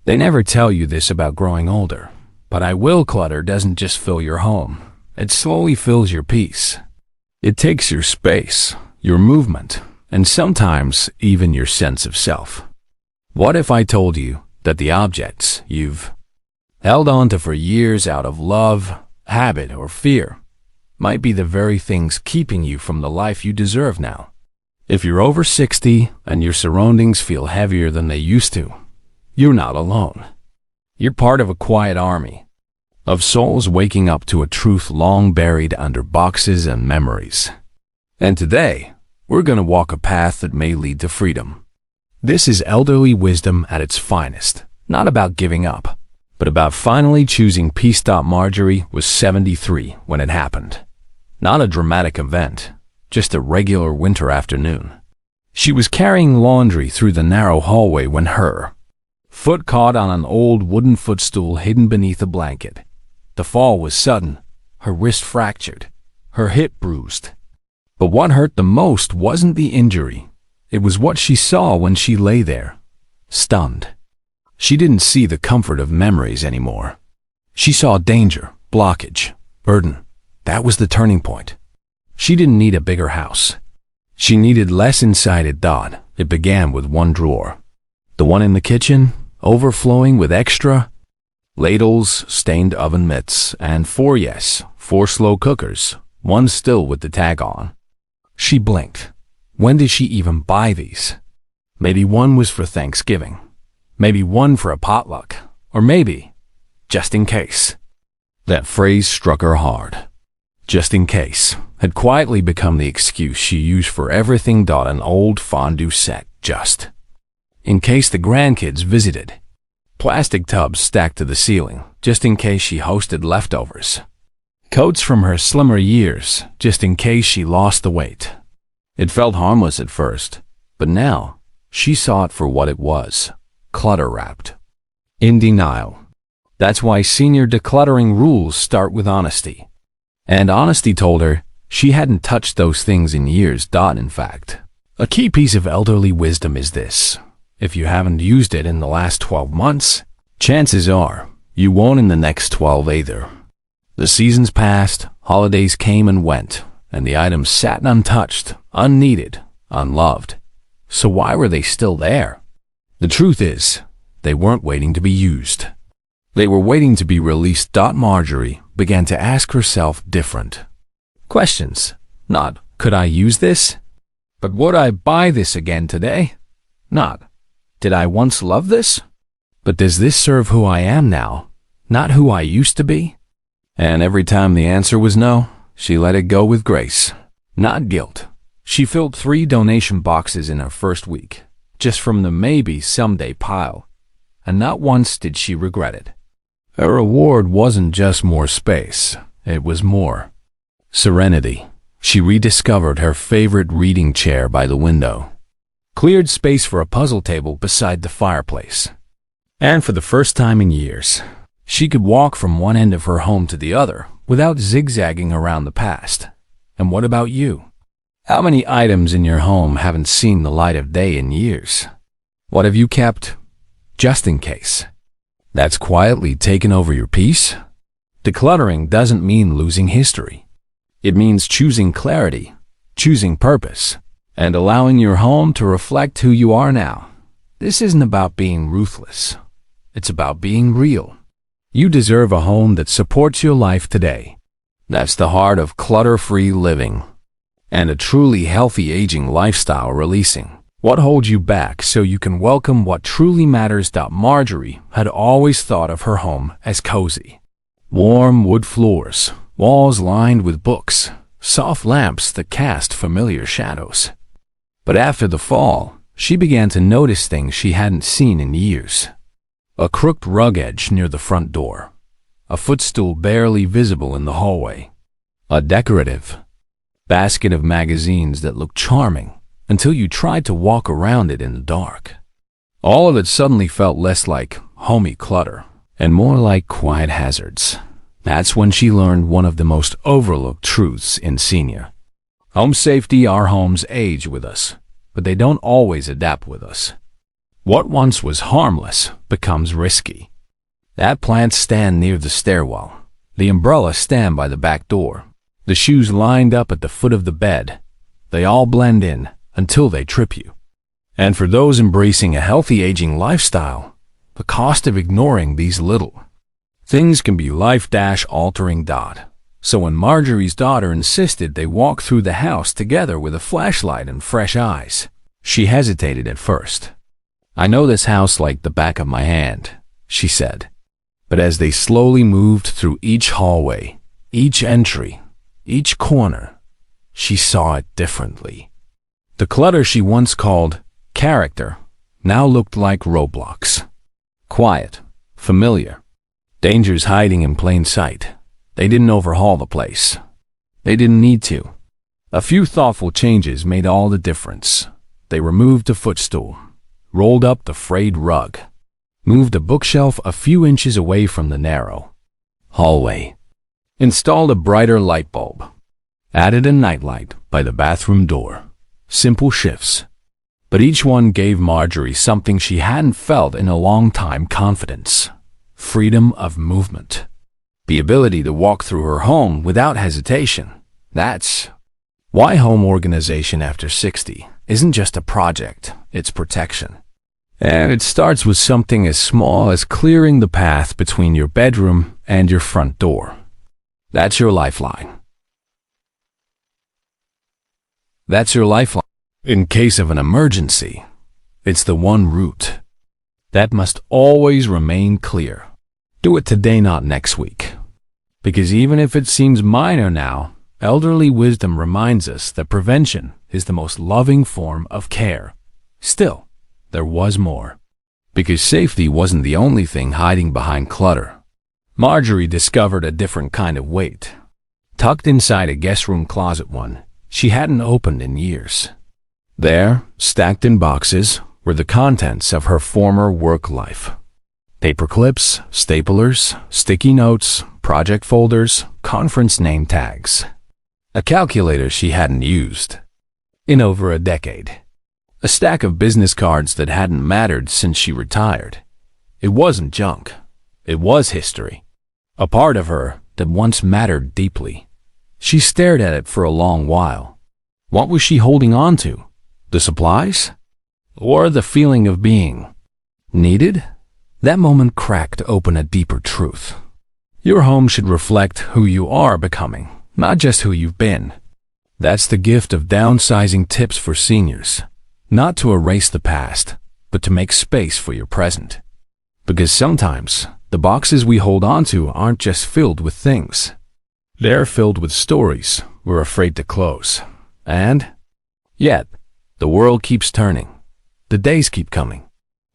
They never tell you this about growing older, but clutter doesn't just fill your home. It slowly fills your peace. It takes your space, your movement, and sometimes even your sense of self. What if I told you that the objects you've held on to for years out of love, habit, or fear might be the very things keeping you from the life you deserve now? If you're over 60 and your surroundings feel heavier than they used to, you're not alone. You're part of a quiet army of souls waking up to a truth long buried under boxes and memories. And today, we're going to walk a path that may lead to freedom. This is elderly wisdom at its finest, not about giving up, but about finally choosing peace. Marjorie was 73 when it happened. Not a dramatic event, just a regular winter afternoon. She was carrying laundry through the narrow hallway when her foot caught on an old wooden footstool hidden beneath a blanket. The fall was sudden, her wrist fractured, her hip bruised. But what hurt the most wasn't the injury. It was what she saw when she lay there, stunned. She didn't see the comfort of memories anymore. She saw danger, blockage, burden. That was the turning point. She didn't need a bigger house. She needed less inside it. It began with one drawer. The one in the kitchen, overflowing with extra ladles, stained oven mitts, and four slow cookers, one still with the tag on. She blinked. When did she even buy these? Maybe one was for Thanksgiving. Maybe one for a potluck. Or maybe, just in case. That phrase struck her hard. Just in case had quietly become the excuse she used for everything. An old fondue set, just in case the grandkids visited. Plastic tubs stacked to the ceiling, just in case she hosted leftovers. Coats from her slimmer years, just in case she lost the weight. It felt harmless at first, but now she saw it for what it was, clutter-wrapped. In denial. That's why senior decluttering rules start with honesty. And honesty told her she hadn't touched those things in years. In fact, a key piece of elderly wisdom is this. If you haven't used it in the last 12 months, chances are you won't in the next 12 either. The seasons passed, holidays came and went, and the items sat untouched, unneeded, unloved. So why were they still there? The truth is, they weren't waiting to be used. They were waiting to be released. Marjorie began to ask herself different questions. Not, could I use this? But would I buy this again today? Not, did I once love this? But does this serve who I am now, not who I used to be? And every time the answer was no, she let it go with grace, not guilt. She filled 3 donation boxes in her first week, just from the maybe someday pile, and not once did she regret it. Her reward wasn't just more space, it was more serenity. She rediscovered her favorite reading chair by the window, cleared space for a puzzle table beside the fireplace. And for the first time in years, she could walk from one end of her home to the other without zigzagging around the past. And what about you? How many items in your home haven't seen the light of day in years? What have you kept just in case? That's quietly taken over your peace? Decluttering doesn't mean losing history. It means choosing clarity, choosing purpose, and allowing your home to reflect who you are now. This isn't about being ruthless. It's about being real. You deserve a home that supports your life today. That's the heart of clutter-free living and a truly healthy aging lifestyle. Releasing what holds you back so you can welcome what truly matters. Marjorie had always thought of her home as cozy. Warm wood floors, walls lined with books, soft lamps that cast familiar shadows. But after the fall, she began to notice things she hadn't seen in years. A crooked rug edge near the front door, a footstool barely visible in the hallway, a decorative basket of magazines that looked charming until you tried to walk around it in the dark. All of it suddenly felt less like homey clutter and more like quiet hazards. That's when she learned one of the most overlooked truths in senior home safety. Our homes age with us, but they don't always adapt with us. What once was harmless becomes risky. That plant stand near the stairwell, the umbrella stand by the back door, the shoes lined up at the foot of the bed. They all blend in until they trip you. And for those embracing a healthy aging lifestyle, the cost of ignoring these little things can be life-altering. So when Marjorie's daughter insisted they walk through the house together with a flashlight and fresh eyes, she hesitated at first. "I know this house like the back of my hand," she said. But as they slowly moved through each hallway, each entry, each corner, she saw it differently. The clutter she once called character now looked like roadblocks. Quiet, familiar, dangers hiding in plain sight. They didn't overhaul the place. They didn't need to. A few thoughtful changes made all the difference. They removed a footstool, rolled up the frayed rug, moved a bookshelf a few inches away from the narrow hallway, installed a brighter light bulb, added a nightlight by the bathroom door. Simple shifts. But each one gave Marjorie something she hadn't felt in a long time: confidence, freedom of movement, the ability to walk through her home without hesitation. That's why home organization after 60 isn't just a project, it's protection. And it starts with something as small as clearing the path between your bedroom and your front door. That's your lifeline. That's your lifeline. In case of an emergency, it's the one route that must always remain clear. Do it today, not next week. Because even if it seems minor now, elderly wisdom reminds us that prevention is the most loving form of care. Still, there was more. Because safety wasn't the only thing hiding behind clutter. Marjorie discovered a different kind of weight. Tucked inside a guest room closet one she hadn't opened in years. There, stacked in boxes, were the contents of her former work life. Paper clips, staplers, sticky notes, project folders, conference name tags. A calculator she hadn't used in over a decade. A stack of business cards that hadn't mattered since she retired. It wasn't junk. It was history. A part of her that once mattered deeply. She stared at it for a long while. What was she holding on to? The supplies? Or the feeling of being needed? That moment cracked open a deeper truth. Your home should reflect who you are becoming, not just who you've been. That's the gift of downsizing tips for seniors. Not to erase the past, but to make space for your present. Because sometimes, the boxes we hold on to aren't just filled with things. They're filled with stories we're afraid to close. And yet, the world keeps turning. The days keep coming.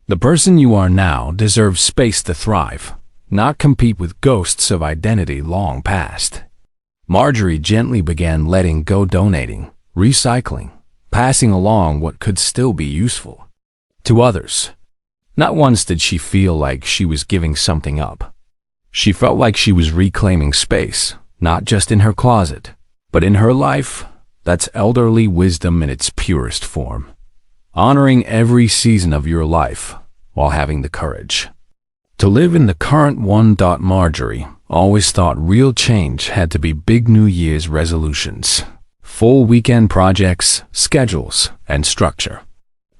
The person you are now deserves space to thrive, not compete with ghosts of identity long past. Marjorie gently began letting go, donating, recycling, passing along what could still be useful to others. Not once did she feel like she was giving something up. She felt like she was reclaiming space, not just in her closet, but in her life. That's elderly wisdom in its purest form. Honoring every season of your life while having the courage to live in the current one. Marjorie always thought real change had to be big New Year's resolutions, full weekend projects, schedules, and structure.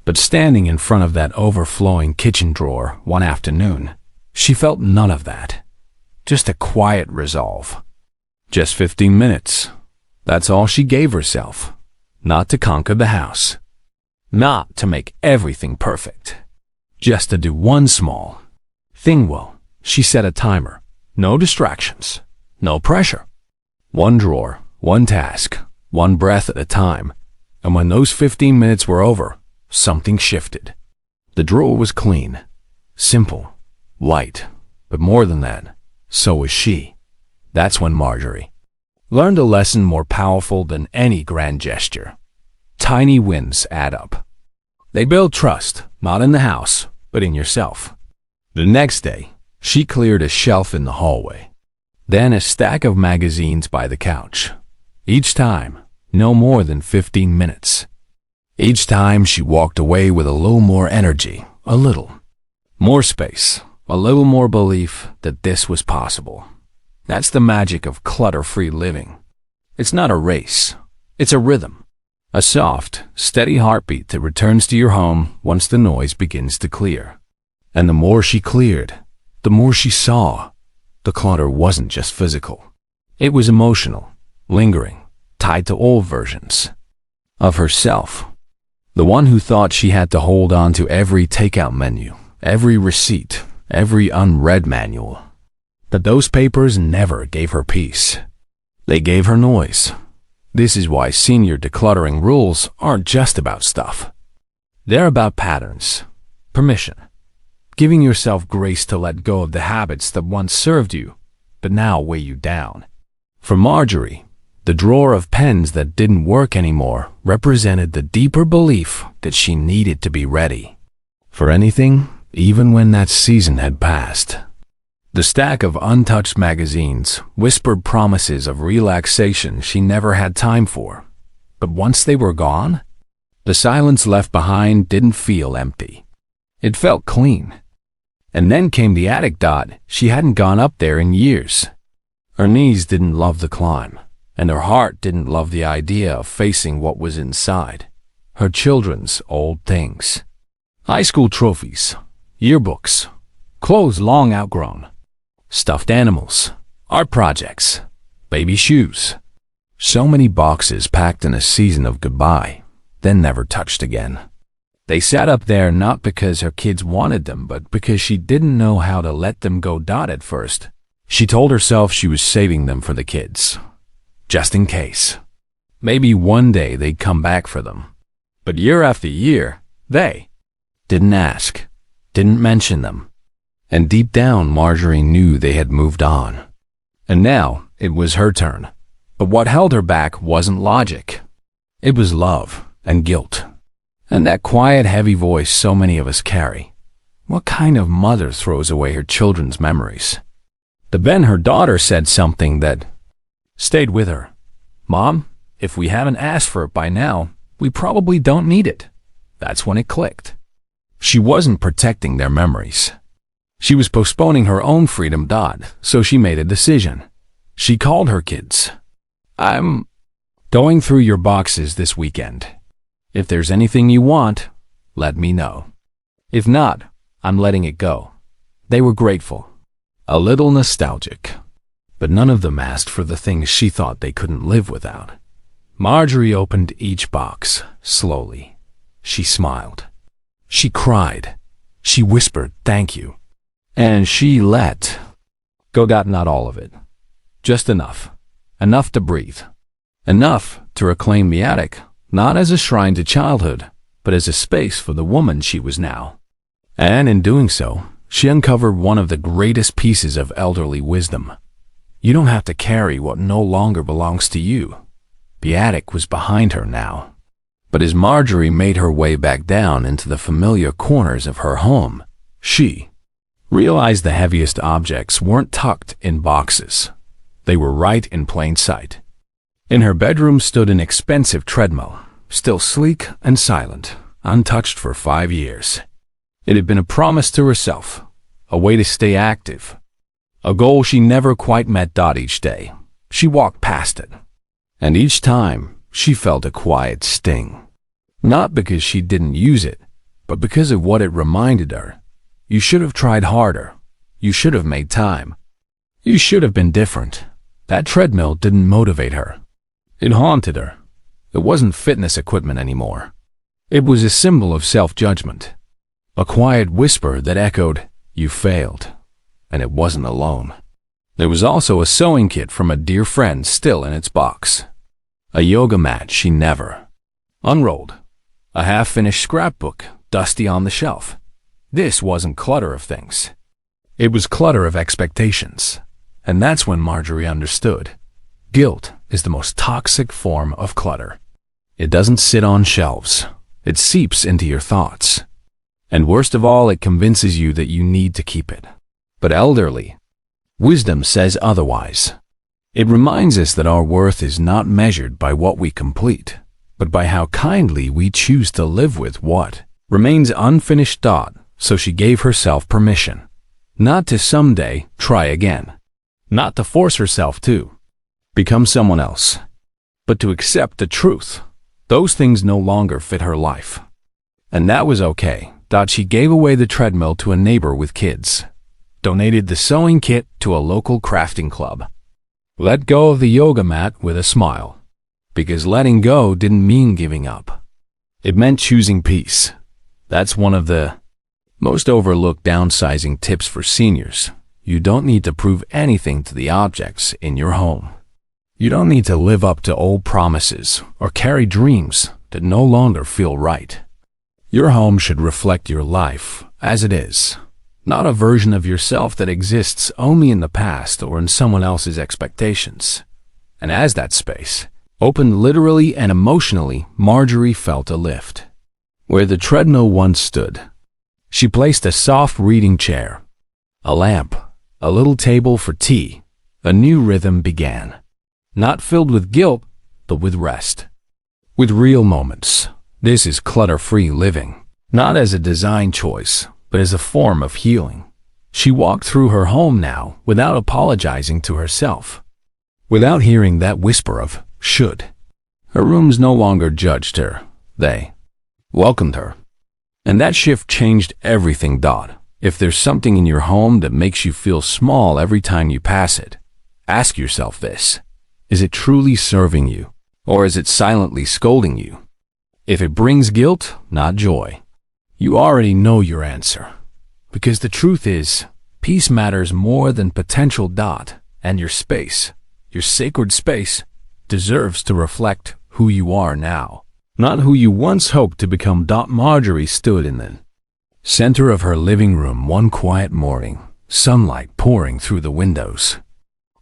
But standing in front of that overflowing kitchen drawer one afternoon, she felt none of that. Just a quiet resolve. Just 15 minutes. That's all she gave herself. Not to conquer the house. Not to make everything perfect. Just to do one small thing well. She set a timer. No distractions. No pressure. One drawer, one task, one breath at a time. And when those 15 minutes were over, something shifted. The drawer was clean, simple, light, but more than that, so was she. That's when Marjorie learned a lesson more powerful than any grand gesture. Tiny wins add up. They build trust, not in the house, but in yourself. The next day, she cleared a shelf in the hallway. Then a stack of magazines by the couch. Each time, no more than 15 minutes. Each time she walked away with a little more energy, a little More space, a little more belief that this was possible. That's the magic of clutter-free living. It's not a race, it's a rhythm. A soft, steady heartbeat that returns to your home once the noise begins to clear. And the more she cleared, the more she saw. The clutter wasn't just physical. It was emotional, lingering, tied to old versions of herself. The one who thought she had to hold on to every takeout menu, every receipt, every unread manual. But those papers never gave her peace. They gave her noise. This is why senior decluttering rules aren't just about stuff. They're about patterns, permission, giving yourself grace to let go of the habits that once served you, but now weigh you down. For Marjorie, the drawer of pens that didn't work anymore represented the deeper belief that she needed to be ready for anything, even when that season had passed. The stack of untouched magazines whispered promises of relaxation she never had time for. But once they were gone, the silence left behind didn't feel empty. It felt clean. And then came the attic. She hadn't gone up there in years. Her knees didn't love the climb, and her heart didn't love the idea of facing what was inside. Her children's old things. High school trophies, yearbooks, clothes long outgrown, stuffed animals, art projects, baby shoes. So many boxes packed in a season of goodbye, then never touched again. They sat up there not because her kids wanted them, but because she didn't know how to let them go. At first, she told herself she was saving them for the kids, just in case. Maybe one day they'd come back for them. But year after year, they didn't ask, didn't mention them. And deep down, Marjorie knew they had moved on. And now it was her turn. But what held her back wasn't logic. It was love and guilt. And that quiet, heavy voice so many of us carry. What kind of mother throws away her children's memories? Then her daughter said something that stayed with her. "Mom, if we haven't asked for it by now, we probably don't need it." That's when it clicked. She wasn't protecting their memories. She was postponing her own freedom. So she made a decision. She called her kids. "I'm going through your boxes this weekend. If there's anything you want, let me know. If not, I'm letting it go." They were grateful, a little nostalgic, but none of them asked for the things she thought they couldn't live without. Marjorie opened each box slowly. She smiled. She cried. She whispered, "Thank you." And she let go. Not all of it. Just enough. Enough to breathe. Enough to reclaim the attic, not as a shrine to childhood, but as a space for the woman she was now. And in doing so, she uncovered one of the greatest pieces of elderly wisdom. You don't have to carry what no longer belongs to you. The attic was behind her now. But as Marjorie made her way back down into the familiar corners of her home, she realized the heaviest objects weren't tucked in boxes. They were right in plain sight. In her bedroom stood an expensive treadmill, still sleek and silent, untouched for 5 years. It had been a promise to herself, a way to stay active, a goal she never quite met. Each day, she walked past it, and each time she felt a quiet sting. Not because she didn't use it, but because of what it reminded her. You should have tried harder. You should have made time. You should have been different. That treadmill didn't motivate her. It haunted her. It wasn't fitness equipment anymore. It was a symbol of self-judgment. A quiet whisper that echoed, "You failed." And it wasn't alone. There was also a sewing kit from a dear friend still in its box. A yoga mat she never unrolled. A half-finished scrapbook, dusty on the shelf. This wasn't clutter of things. It was clutter of expectations. And that's when Marjorie understood. Guilt is the most toxic form of clutter. It doesn't sit on shelves. It seeps into your thoughts. And worst of all, it convinces you that you need to keep it. But elderly wisdom says otherwise. It reminds us that our worth is not measured by what we complete, but by how kindly we choose to live with what remains unfinished. so she gave herself permission. Not to someday try again. Not to force herself to become someone else. But to accept the truth. Those things no longer fit her life. And that was okay. She gave away the treadmill to a neighbor with kids. Donated the sewing kit to a local crafting club. Let go of the yoga mat with a smile. Because letting go didn't mean giving up. It meant choosing peace. That's one of the most overlooked downsizing tips for seniors. You don't need to prove anything to the objects in your home. You don't need to live up to old promises or carry dreams that no longer feel right. Your home should reflect your life as it is, not a version of yourself that exists only in the past or in someone else's expectations. And as that space opened literally and emotionally, Marjorie felt a lift. Where the treadmill once stood, she placed a soft reading chair, a lamp, a little table for tea. A new rhythm began. Not filled with guilt, but with rest. With real moments. This is clutter-free living, not as a design choice, but as a form of healing. She walked through her home now without apologizing to herself, without hearing that whisper of should. Her rooms no longer judged her. They welcomed her. And that shift changed everything. If there's something in your home that makes you feel small every time you pass it, ask yourself this. Is it truly serving you, or is it silently scolding you? If it brings guilt, not joy, you already know your answer. Because the truth is, peace matters more than potential. And your space, your sacred space, deserves to reflect who you are now, not who you once hoped to become. Marjorie stood in the center of her living room one quiet morning, sunlight pouring through the windows.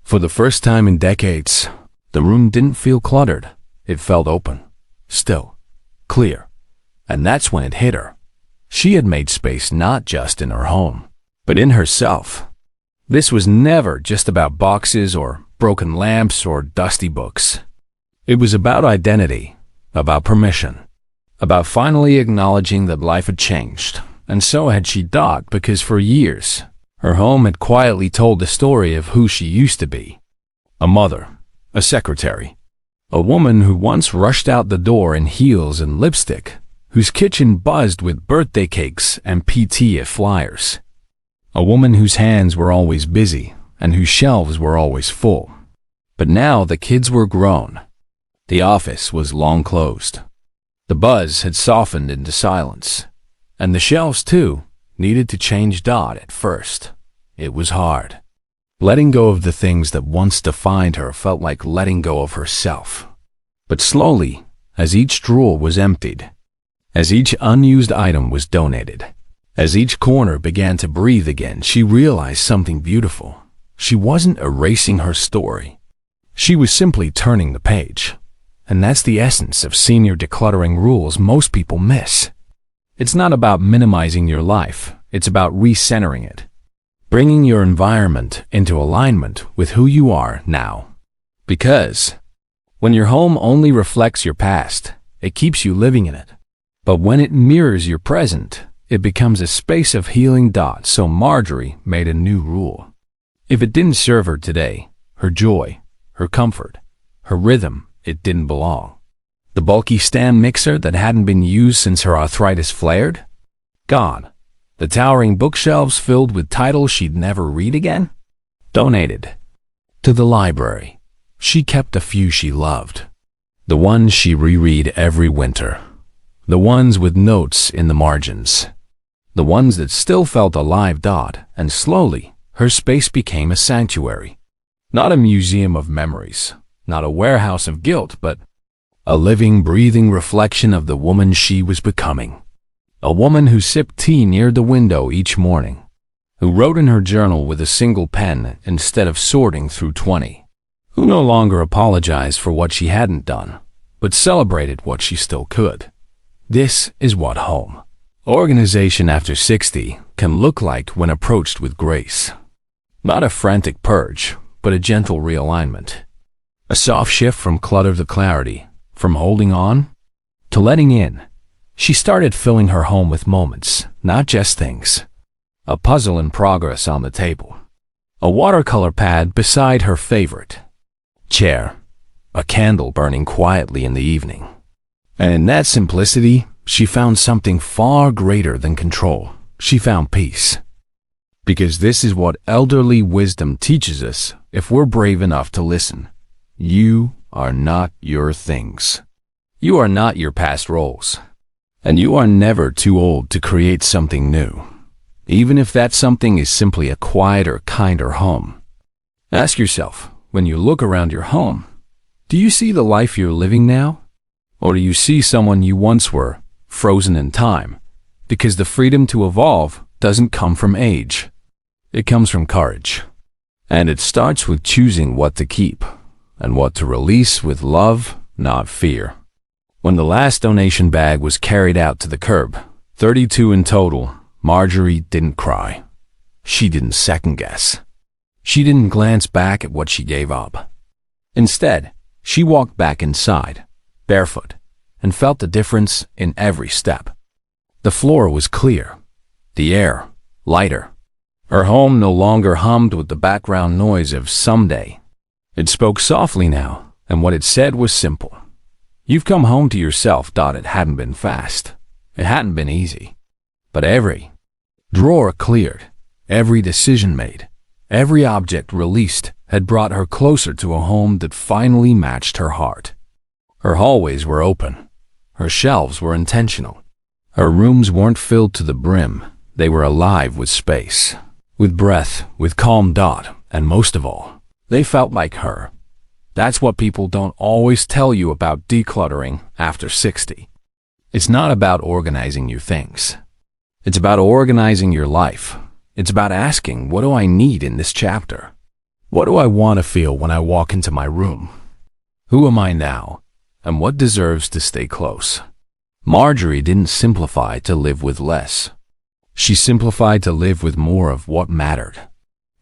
For the first time in decades, the room didn't feel cluttered. It felt open, still, clear. And that's when it hit her. She had made space not just in her home, but in herself. This was never just about boxes or broken lamps or dusty books. It was about identity, about permission, about finally acknowledging that life had changed. And so had she. Because for years, her home had quietly told the story of who she used to be. A mother, a secretary, a woman who once rushed out the door in heels and lipstick, whose kitchen buzzed with birthday cakes and PTA flyers. A woman whose hands were always busy and whose shelves were always full. But now the kids were grown. The office was long closed. The buzz had softened into silence. And the shelves, too, needed to change. At first, it was hard. Letting go of the things that once defined her felt like letting go of herself. But slowly, as each drawer was emptied, as each unused item was donated, as each corner began to breathe again, she realized something beautiful. She wasn't erasing her story. She was simply turning the page. And that's the essence of senior decluttering rules most people miss. It's not about minimizing your life. It's about recentering it. Bringing your environment into alignment with who you are now. Because when your home only reflects your past, it keeps you living in it. But when it mirrors your present, it becomes a space of healing. So Marjorie made a new rule. If it didn't serve her today, her joy, her comfort, her rhythm, it didn't belong. The bulky stand mixer that hadn't been used since her arthritis flared? Gone. The towering bookshelves filled with titles she'd never read again? Donated. To the library. She kept a few she loved. The ones she reread every winter. The ones with notes in the margins. The ones that still felt alive. And slowly, her space became a sanctuary. Not a museum of memories. Not a warehouse of guilt, but a living, breathing reflection of the woman she was becoming. A woman who sipped tea near the window each morning, who wrote in her journal with a single pen instead of sorting through 20, who no longer apologized for what she hadn't done, but celebrated what she still could. This is what home organization after 60 can look like when approached with grace. Not a frantic purge, but a gentle realignment. A soft shift from clutter to clarity, from holding on to letting in. She started filling her home with moments, not just things. A puzzle in progress on the table. A watercolor pad beside her favorite chair. A candle burning quietly in the evening. And in that simplicity, she found something far greater than control. She found peace. Because this is what elderly wisdom teaches us if we're brave enough to listen. You are not your things. You are not your past roles. And you are never too old to create something new, even if that something is simply a quieter, kinder home. Ask yourself, when you look around your home, do you see the life you're living now? Or do you see someone you once were, frozen in time? Because the freedom to evolve doesn't come from age. It comes from courage. And it starts with choosing what to keep and what to release with love, not fear. When the last donation bag was carried out to the curb, 32 in total, Marjorie didn't cry. She didn't second guess. She didn't glance back at what she gave up. Instead, she walked back inside, barefoot, and felt the difference in every step. The floor was clear, the air lighter. Her home no longer hummed with the background noise of someday. It spoke softly now, and what it said was simple. You've come home to yourself. It hadn't been fast. It hadn't been easy. But every drawer cleared, every decision made, every object released had brought her closer to a home that finally matched her heart. Her hallways were open. Her shelves were intentional. Her rooms weren't filled to the brim. They were alive with space, with breath, with calm. And most of all, they felt like her. That's what people don't always tell you about decluttering after 60. It's not about organizing your things. It's about organizing your life. It's about asking, what do I need in this chapter? What do I want to feel when I walk into my room? Who am I now? And what deserves to stay close? Marjorie didn't simplify to live with less. She simplified to live with more of what mattered.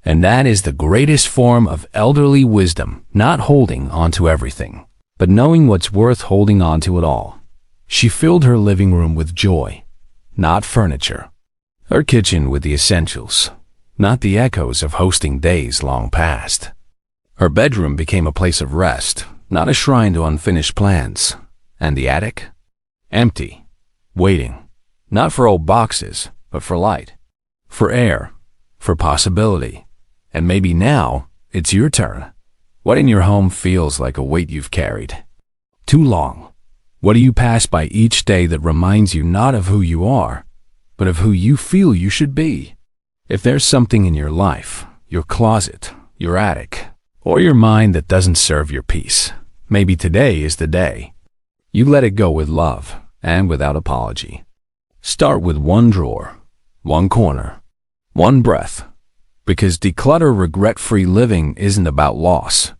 And that is the greatest form of elderly wisdom, not holding onto everything, but knowing what's worth holding onto it all. She filled her living room with joy, not furniture. Her kitchen with the essentials, not the echoes of hosting days long past. Her bedroom became a place of rest, not a shrine to unfinished plans. And the attic? Empty, waiting, not for old boxes, but for light, for air, for possibility. And maybe now, it's your turn. What in your home feels like a weight you've carried too long? What do you pass by each day that reminds you not of who you are, but of who you feel you should be? If there's something in your life, your closet, your attic, or your mind that doesn't serve your peace, maybe today is the day. You let it go with love and without apology. Start with one drawer, one corner, one breath. Because declutter regret-free living isn't about loss.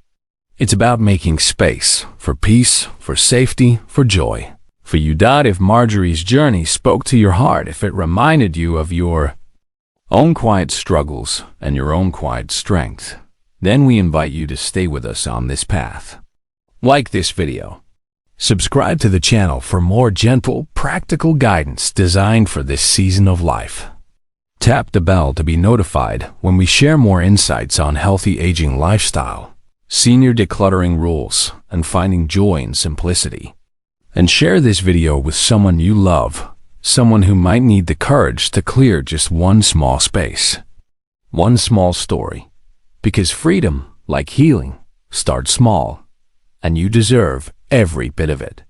It's about making space for peace, for safety, for joy. For you. If Marjorie's journey spoke to your heart, if it reminded you of your own quiet struggles and your own quiet strength, then we invite you to stay with us on this path. Like this video. Subscribe to the channel for more gentle, practical guidance designed for this season of life. Tap the bell to be notified when we share more insights on healthy aging lifestyle, senior decluttering rules, and finding joy in simplicity. And share this video with someone you love, someone who might need the courage to clear just one small space, one small story. Because freedom, like healing, starts small, and you deserve every bit of it.